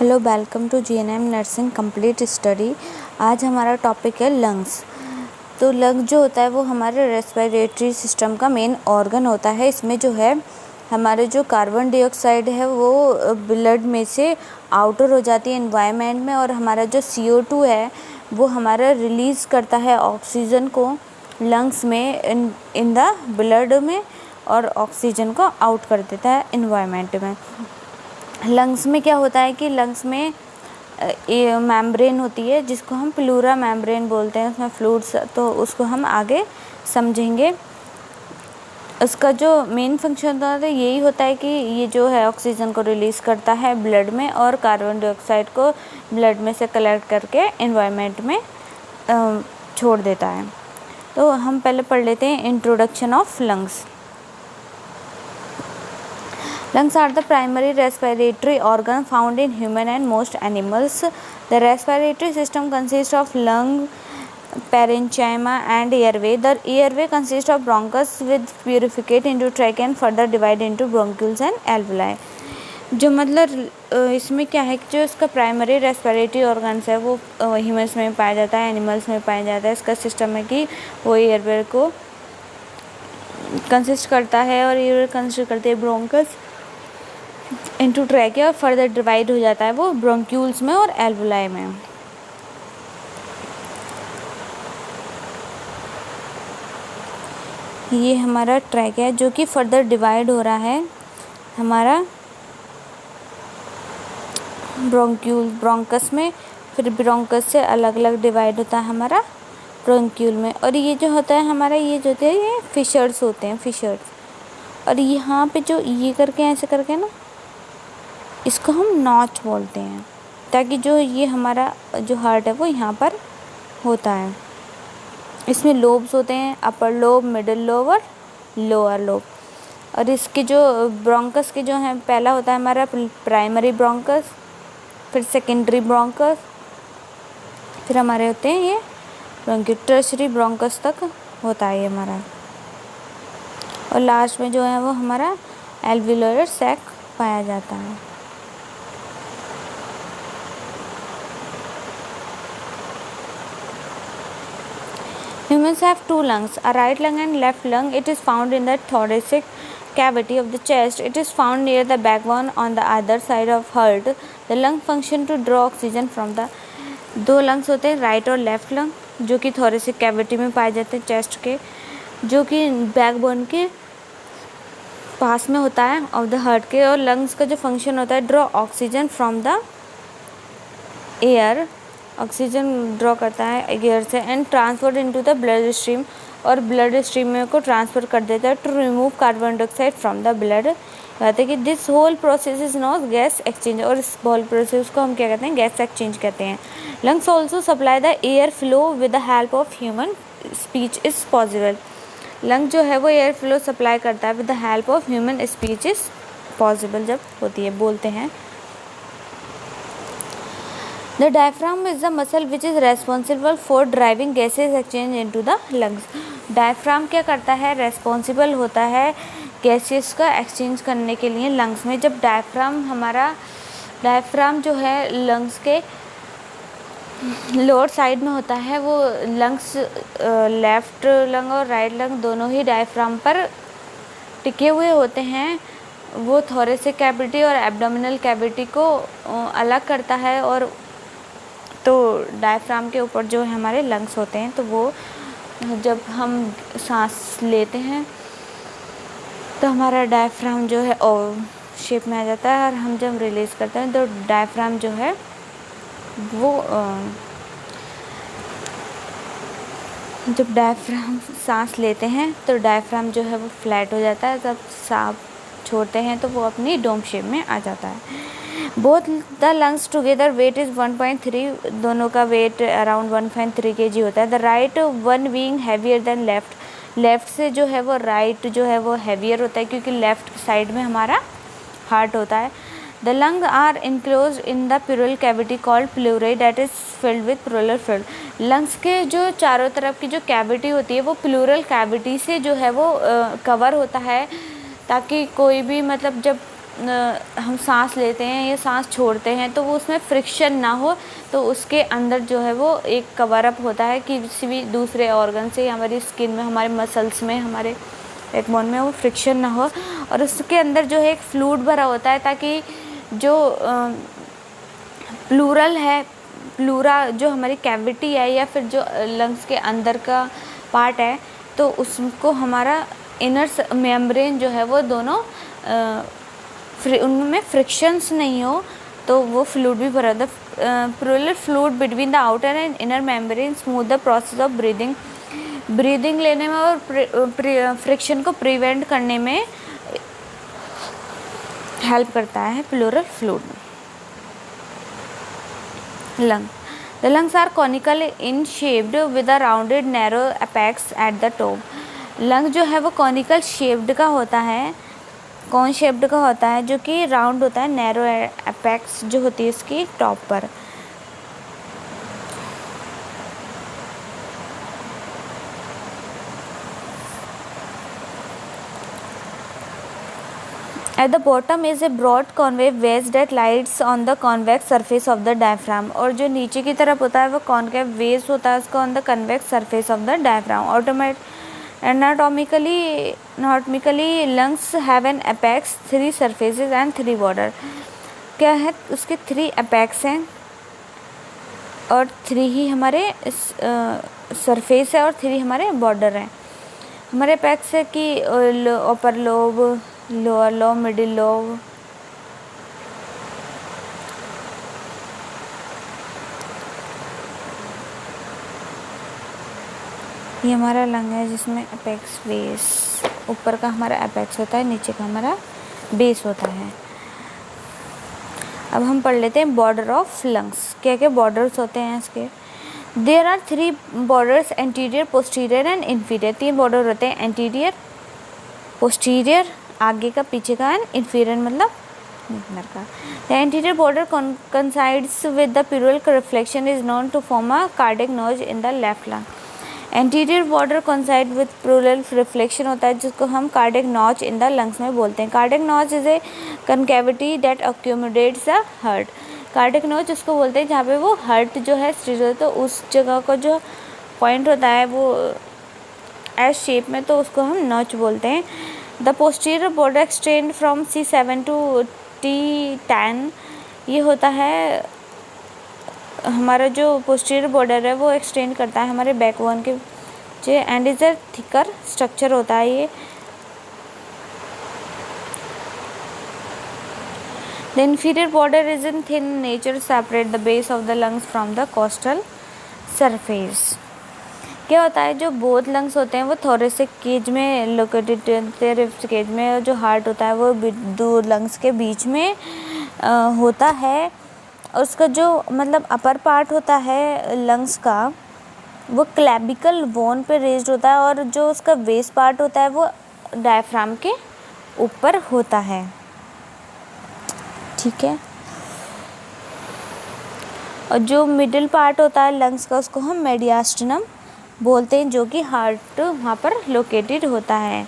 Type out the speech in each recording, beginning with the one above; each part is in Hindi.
Hello, welcome to GNM nursing complete study. आज हमारा टॉपिक है लंग्स। तो लंग जो होता है वो हमारे रेस्पिरेटरी सिस्टम का मेन ऑर्गन होता है। इसमें जो है हमारे जो कार्बन डाइऑक्साइड है वो ब्लड में से आउटर हो जाती है एनवायरनमेंट में, और हमारा जो CO2 है वो हमारा रिलीज़ करता है ऑक्सीजन को लंग्स में इन द ब्लड में, और ऑक्सीजन को आउट कर देता है एनवायरनमेंट में। लंग्स में क्या होता है कि लंग्स में मेम्ब्रेन होती है जिसको हम प्लूरा मेम्ब्रेन बोलते हैं, उसमें फ्लूइड्स, तो उसको हम आगे समझेंगे। उसका जो मेन फंक्शन होता है यही होता है कि ये जो है ऑक्सीजन को रिलीज़ करता है ब्लड में, और कार्बन डाइऑक्साइड को ब्लड में से कलेक्ट करके एनवायरनमेंट में छोड़ देता है। तो हम पहले पढ़ लेते हैं introduction of lungs. Lungs are the primary respiratory organ found in human and most animals. The respiratory system consists of lung, parenchyma and airway. The airway consists of bronchus with purificate into trachea and further divide into bronchioles and alveoli. जो मतलब इसमें क्या है कि जो इसका प्राइमरी रेस्पिरेटरी ऑर्गन्स है वो ह्यूमन्स में पाया जाता है, एनिमल्स में पाया जाता है। इसका सिस्टम है कि वो एयरवे को कंसिस्ट करता है, और एयरवे कंसिस्ट करते हैं ब्रोंकस इंटू ट्रैकिया, और फर्दर डिवाइड हो जाता है वो ब्रोंक्यूल्स में और एल्वुलाई में। ये हमारा ट्रैकिया जो कि फर्दर डिवाइड हो रहा है हमारा ब्रोंकस में, फिर ब्रोंकस से अलग अलग डिवाइड होता है हमारा ब्रोंक्यूल में। और ये जो होता है हमारा, ये जो होते हैं ये फिशर्स होते हैं, फिशर्स। और यहाँ पे जो ये करके ऐसे करके ना, इसको हम नॉच बोलते हैं, ताकि जो ये हमारा जो हार्ट है वो यहाँ पर होता है। इसमें लोब्स होते हैं, अपर लोब, मिडिल लोब और लोअर लोब। और इसके जो ब्रोंकस के जो है, पहला होता है हमारा प्राइमरी ब्रोंकस, फिर सेकेंडरी ब्रोंकस, फिर हमारे होते हैं ये ब्रोंक्यू, टर्शरी ब्रोंकस तक होता है ये हमारा। और लास्ट में जो है वो हमारा एल्वियोलर सैक पाया जाता है। Humans have two lungs, a right lung and left lung. It is found in the thoracic cavity of the chest. It is found near the backbone on the other side of heart. The lung function to draw oxygen from the दो लंग्स होते हैं, राइट और लेफ्ट लंग, जो कि थोरेसिक कैविटी में पाए जाते हैं चेस्ट के, जो कि बैकबोन के पास में होता है ऑफ द हार्ट के। और लंग्स का जो फंक्शन होता है draw oxygen from the air, oxygen draw करता है एयर से, and transfer into the blood stream, और ब्लड स्ट्रीम में को ट्रांसफ़र कर देता है to remove carbon dioxide from the blood. कहते हैं कि this whole process is not gas exchange, और इस होल प्रोसेस को हम क्या कहते हैं, गैस एक्सचेंज कहते हैं। Lungs also supply the air flow with the help of human speech is possible. Lung जो है वो एयर फ्लो सप्लाई करता है with the help of human speech is possible, जब होती है, बोलते हैं। The diaphragm is the muscle which is responsible for driving gases exchange into the lungs. Diaphragm क्या करता है, रेस्पॉन्सिबल होता है गैसेस का एक्सचेंज करने के लिए लंग्स में। जब डायफ्राम जो है लंग्स के लोअर साइड में होता है, वो लंग्स लेफ्ट लंग और राइट लंग दोनों ही डायफ्राम पर टिके हुए होते हैं। वो थोरेसिक कैविटी और एब्डोमिनल कैविटी को अलग करता है, और तो डायफ्राम के ऊपर जो है हमारे लंग्स होते हैं, तो वो जब हम सांस लेते हैं तो हमारा डायफ्राम जो है ओ शेप में आ जाता है, और हम जब रिलीज़ करते हैं तो डायफ्राम जो है वो जब डायफ्राम सांस लेते हैं तो डायफ्राम जो है वो फ्लैट हो जाता है, जब सांस छोड़ते हैं तो वो अपनी डोम शेप में आ जाता है। Both the lungs together weight is 1.3, दोनों का वेट अराउंड 1.3 kg होता है। The right one being heavier than left, left से जो है वो राइट जो है वो हैवियर होता है, क्योंकि लेफ्ट साइड में हमारा हार्ट होता है। The lung are enclose in the pleural cavity called pleurae that is filled with pleural fluid. Lungs के जो चारों तरफ की जो कैविटी होती है वो प्लूरल कैविटी से जो है वो कवर होता है, ताकि कोई भी मतलब जब हम सांस लेते हैं या सांस छोड़ते हैं तो वो उसमें फ्रिक्शन ना हो, तो उसके अंदर जो है वो एक कवर अप होता है कि किसी भी दूसरे ऑर्गन से, हमारी स्किन में, हमारे मसल्स में, हमारे बैकबोन में वो फ्रिक्शन ना हो। और उसके अंदर जो है एक फ्लूइड भरा होता है ताकि जो प्लूरल है, प्लूरा जो हमारी कैविटी है या फिर जो लंग्स के अंदर का पार्ट है, तो उसको हमारा इनर मेम्ब्रेन जो है वो दोनों उनमें फ्रिक्शंस नहीं हो, तो वो फ्लूइड भी भरा था। Pleural fluid between the outer and inner membrane smooth the process of breathing लेने में और फ्रिक्शन को प्रिवेंट करने में हेल्प करता है pleural fluid. Lung, the lungs are conical in shaped with a rounded narrow apex at the top. Lung जो है वो कॉनिकल शेप्ड का होता है, कौन शेप्ड का होता है, जो कि राउंड होता है, नैरो एपेक्स जो होती है इसकी टॉप पर। At the bottom is a broad concave vase that lies on the convex surface of the diaphragm. और जो नीचे की तरफ होता है वो कॉन्केव वेस होता है उसका on the convex surface of the diaphragm. Anatomically lungs have an apex, 3 surfaces and 3 border. क्या है उसके 3 apex हैं और 3 ही हमारे सरफेस है और 3 हमारे बॉर्डर हैं। हमारे apex है कि upper lobe, lower lobe, middle lobe, ये हमारा लंग है जिसमें अपेक्स बेस, ऊपर का हमारा अपेक्स होता है, नीचे का हमारा बेस होता है। अब हम पढ़ लेते हैं बॉर्डर ऑफ लंग्स। क्या क्या बॉर्डर्स होते हैं इसके? There are 3 borders, anterior, posterior and inferior. 3 border होते हैं, एंटीरियर, पोस्टीरियर आगे का, पीछे का, एंड इन्फीरियर मतलब अंदर का। The anterior border coincides with the pleural reflection is known to form a cardiac notch in the left lung. Anterior border coincide with pleural reflection होता है जिसको हम cardiac notch in the lungs में बोलते हैं। Cardiac notch is a concavity that accommodates the heart. Cardiac notch उसको बोलते हैं जहाँ पे वो हार्ट जो है स्थित हो, तो उस जगह का जो पॉइंट होता है वो एस शेप में, तो उसको हम नॉच बोलते हैं। The posterior border extend from C7 to T10। ये होता है हमारा जो पोस्टीरियर बॉर्डर है वो एक्सटेंड करता है हमारे बैकबोन के जो and is a thicker structure होता है ये। The inferior border is in thin nature, separate the base of the lungs from the coastal surface. क्या होता है, जो बोथ लंग्स होते हैं वो थोरेसिक केज में लोकेटेड होते हैं, रिब्स केज में, और जो हार्ट होता है वो 2 लंग्स के बीच में होता है। और उसका जो मतलब अपर पार्ट होता है लंग्स का वो क्लैविकल बोन पे रेज्ड होता है, और जो उसका बेस पार्ट होता है वो डायफ्राम के ऊपर होता है। ठीक है, और जो मिडिल पार्ट होता है लंग्स का उसको हम मेडियास्टिनम बोलते हैं, जो कि हार्ट वहाँ पर लोकेटेड होता है।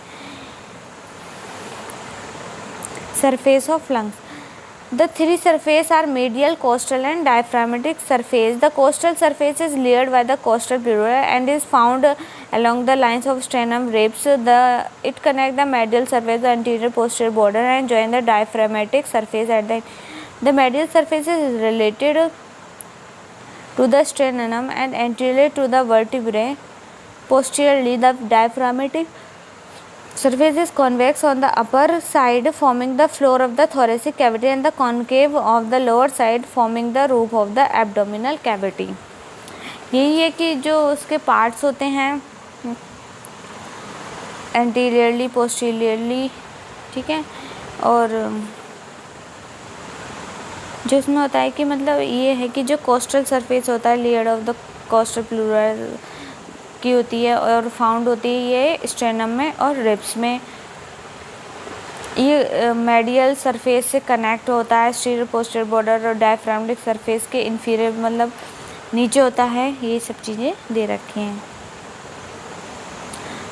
Surface of lungs, the 3 surfaces are medial, coastal and diaphragmatic surface. The coastal surface is layered by the costal pleura and is found along the lines of sternum ribs. It connects the medial surface, the anterior posterior border, and join the diaphragmatic surface at the end. The medial surface is related to the sternum and anterior to the vertebrae. Posteriorly, the diaphragmatic surface is convex on the upper side forming the floor of the thoracic cavity and the concave of the lower side forming the roof of the abdominal cavity. यही है कि जो उसके पार्ट्स होते हैं एंटीरियरली, पोस्टीरियरली, ठीक है, और जो इसमें होता है कि मतलब ये है कि जो कोस्टल सरफेस होता है layer of the coastal pleura की होती है और फाउंड होती है ये स्टेनम में और रिब्स में। ये मेडियल सरफेस से कनेक्ट होता है स्टीरियर पोस्टीरियर बॉर्डर और डायफ्रामेटिक सरफेस के इन्फीरियर मतलब नीचे होता है। ये सब चीज़ें दे रखी हैं।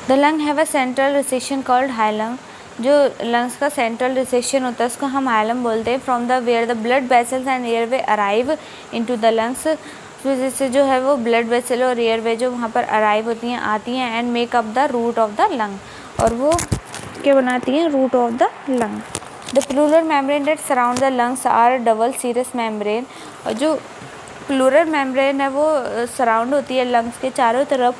The lung have a central resection called hilum. जो लंग्स का सेंट्रल रिसेक्शन होता है उसको हम हाइलम बोलते हैं। From the where the blood vessels and airway arrive into the lungs, उस वजह से जो है वो ब्लड वेसल और एयरवे जो वहाँ पर अराइव होती हैं, आती हैं, and make up the root of the lung, और वो क्या बनाती हैं, root of the lung. The pleural membrane that surround the lungs are double serous membrane, और जो प्लूरल मेम्ब्रेन है वो सराउंड होती है लंग्स के चारों तरफ।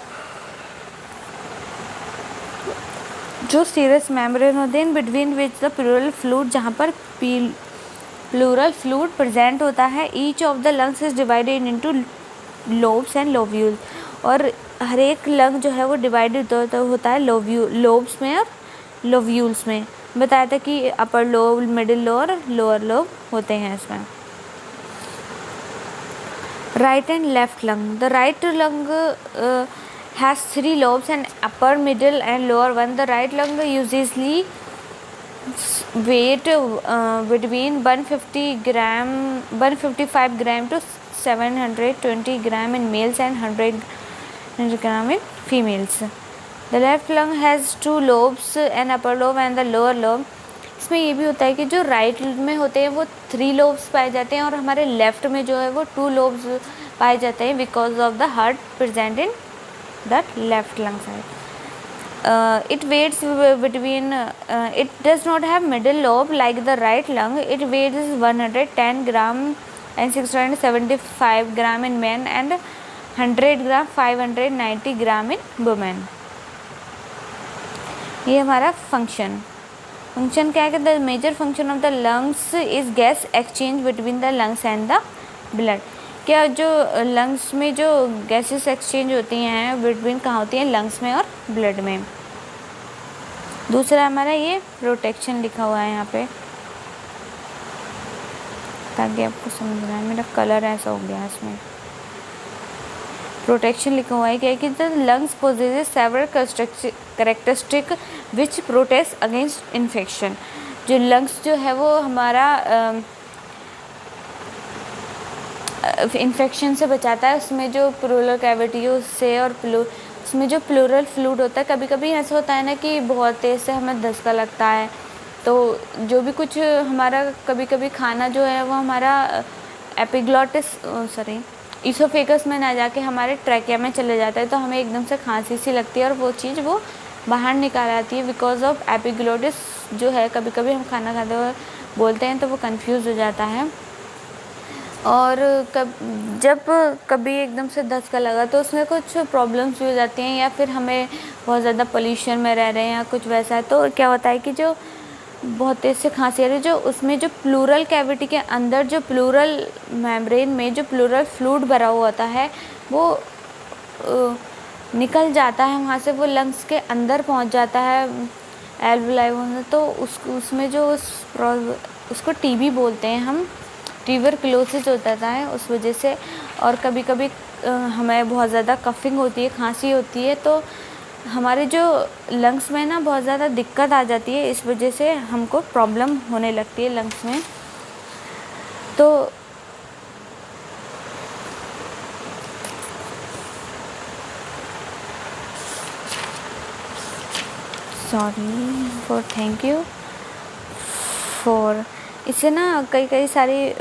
जो सीरस मेम्ब्रेन होते हैं between which the pleural fluid, जहाँ पर प्लूरल फ्लूइड प्रेजेंट होता है। Each of the lungs is divided into lobes and lobules, और हर एक लंग जो है वो डिवाइडेड होता है लोब्स में और लोब्यूल्स में। बताया था कि अपर लोब, मिडिल लोब और लोअर लोब होते हैं इसमें। Right and left lung, the right lung has 3 lobes and upper, middle and lower one. The right lung usually weight between 155 gram to 720 gram in males and 100 gram in females. The left lung has 2 lobes, an upper lobe and the lower lobe. इसमें ये भी होता है कि जो राइट में होते हैं वो 3 लोब्स पाए जाते हैं, और हमारे लेफ्ट में जो है वो 2 लोब्स पाए जाते हैं, because of the heart present in that left lung side. It weighs between it does not have middle lobe like the right lung. It weighs 110 gram and 675 gram in men and 100 gram 590 gram in women. ये हमारा फंक्शन क्या है कि the major function of the lungs is gas exchange between the lungs and the blood. क्या जो लंग्स में जो गैसेस एक्सचेंज होती हैं बिटवीन कहाँ होती हैं, लंग्स में और ब्लड में। दूसरा हमारा ये प्रोटेक्शन लिखा हुआ है यहाँ पे, ताकि आपको समझ में आए। मेरा कलर ऐसा हो गया इसमें। प्रोटेक्शन लिखा हुआ है क्या है कि the lungs possesses several characteristic which protect against infection. जो लंग्स जो है वो हमारा इन्फेक्शन से बचाता है। उसमें जो प्लूरल कैविटी है उससे, और उसमें जो प्लूरल फ्लूइड होता है, कभी कभी ऐसा होता है ना कि बहुत तेज़ से हमें धक्का लगता है, तो जो भी कुछ हमारा कभी कभी खाना जो है वो हमारा ईसोफेगस में ना जाके हमारे ट्रैकिया में चले जाता है, तो हमें एकदम से खांसी सी लगती है और वो चीज़ वो बाहर निकाल आती है बिकॉज ऑफ एपिग्लोटिस जो है। कभी कभी हम खाना खाते हुए बोलते हैं तो वो कंफ्यूज हो जाता है, और जब कभी एकदम से धक्का लगा तो उसमें कुछ प्रॉब्लम्स भी हो जाती हैं, या फिर हमें बहुत ज़्यादा पोल्यूशन में रह रहे हैं या कुछ वैसा है, तो क्या होता है कि जो बहुत तेज़ से खांसी आ रही है, जो उसमें जो प्लूरल कैविटी के अंदर जो प्लूरल मेम्ब्रेन में जो प्लूरल फ्लूइड भरा हुआ होता है वो निकल जाता है वहाँ से, वो लंग्स के अंदर पहुँच जाता है एल्वुलाई, तो उसमें जो उसको टीबी बोलते हैं हम, ट्यूबरक्लोसिस होता है उस वजह से। और कभी कभी हमें बहुत ज़्यादा कफिंग होती है, खांसी होती है, तो हमारे जो लंग्स में ना बहुत ज़्यादा दिक्कत आ जाती है, इस वजह से हमको प्रॉब्लम होने लगती है लंग्स में। तो थैंक यू फॉर इससे ना कई सारी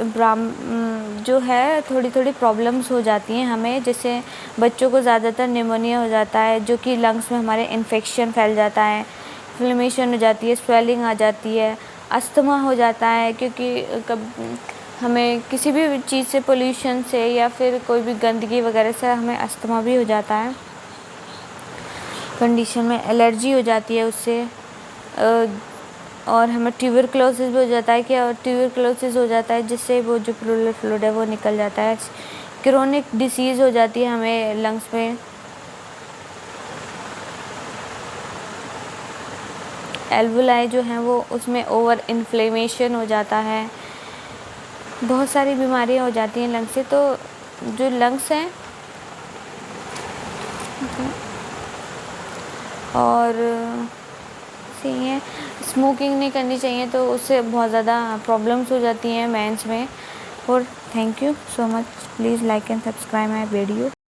जो है थोड़ी प्रॉब्लम्स हो जाती हैं हमें। जैसे बच्चों को ज़्यादातर निमोनिया हो जाता है, जो कि लंग्स में हमारे इन्फेक्शन फैल जाता है, इन्फ्लेमेशन हो जाती है, स्वेलिंग आ जाती है, अस्थमा हो जाता है, क्योंकि हमें किसी भी चीज़ से, पोल्यूशन से या फिर कोई भी गंदगी वगैरह से हमें अस्थमा भी हो जाता है। कंडीशन में एलर्जी हो जाती है उससे, और हमें ट्यूबरक्लोसिस भी हो जाता है। क्या ट्यूबरक्लोसिस हो जाता है जिससे वो जो प्लूरल फ्लूइड है वो निकल जाता है। क्रोनिक डिसीज़ हो जाती है हमें लंग्स में। एल्वुलाई जो है वो उसमें ओवर इन्फ्लेमेशन हो जाता है, बहुत सारी बीमारियां हो जाती हैं लंग्स से। तो जो लंग्स हैं और सही है, स्मोकिंग नहीं करनी चाहिए, तो उससे बहुत ज़्यादा प्रॉब्लम्स हो जाती हैं मेंस में। और thank you so much, please like and subscribe my video.